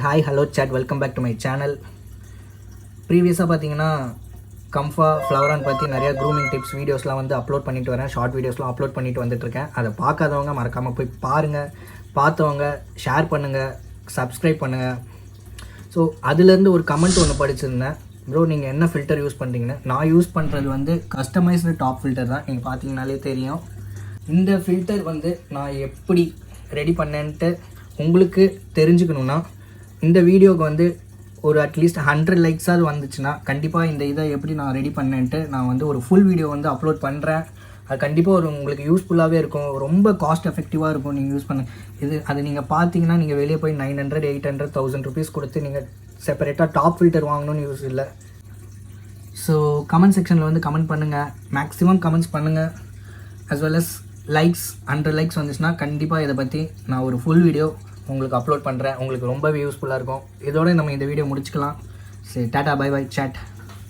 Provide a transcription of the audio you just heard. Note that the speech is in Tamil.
Hi hello chat, welcome back to my channel. ப்ரீவியஸாக பார்த்தீங்கன்னா கம்ஃபா ஃப்ளவரான் பற்றி நிறையா க்ரூமிங் டிப்ஸ் வீடியோஸ்லாம் வந்து அப்லோட் பண்ணிட்டு வரேன். ஷார்ட் வீடியோஸ்லாம் அப்லோட் பண்ணிட்டு வந்துட்டுருக்கேன். அதை பார்க்காதவங்க மறக்காமல் போய் பாருங்கள். பார்த்தவங்க ஷேர் பண்ணுங்கள், சப்ஸ்கிரைப் பண்ணுங்கள். ஸோ அதுலேருந்து ஒரு கமெண்ட் ஒன்று படிச்சிருந்தேன். ப்ரோ நீங்கள் என்ன ஃபில்டர் யூஸ் பண்ணுறீங்கன்னு. நான் யூஸ் பண்ணுறது வந்து கஸ்டமைஸ்டு டாப் ஃபில்டர் தான். நீங்கள் பார்த்தீங்கனாலே தெரியும். இந்த ஃபில்டர் வந்து நான் எப்படி ரெடி பண்ணேன்ட்டு உங்களுக்கு தெரிஞ்சுக்கணுன்னா இந்த வீடியோவுக்கு வந்து ஒரு அட்லீஸ்ட் 100 லைக்ஸாவது வந்துச்சுன்னா கண்டிப்பாக இந்த இதை எப்படி நான் ரெடி பண்ணேன்ட்டு நான் வந்து ஒரு ஃபுல் வீடியோ வந்து அப்லோட் பண்ணுறேன். அது கண்டிப்பாக ஒரு உங்களுக்கு யூஸ்ஃபுல்லாகவே இருக்கும். ரொம்ப காஸ்ட் எஃபெக்டிவாக இருக்கும் நீங்கள் யூஸ் பண்ண இது. அது நீங்கள் பார்த்தீங்கன்னா நீங்கள் வெளியே போய் 900, 800, 1000 ருபீஸ் கொடுத்து நீங்கள் செப்பரேட்டாக டாப் ஃபில்டர் வாங்கணும்னு யூஸ் இல்லை. ஸோ கமெண்ட் செக்ஷனில் வந்து கமெண்ட் பண்ணுங்கள், மேக்ஸிமம் கமெண்ட்ஸ் பண்ணுங்கள். As well as likes 100 likes வந்துச்சுன்னா கண்டிப்பாக இதை பற்றி நான் ஒரு ஃபுல் வீடியோ உங்களுக்கு அப்லோட் பண்ணுறேன். உங்களுக்கு ரொம்பவே யூஸ்ஃபுல்லாக இருக்கும். இதோட நம்ம இந்த வீடியோ முடிச்சுக்கலாம். சரி, டாட்டா, பை பை, சேட்.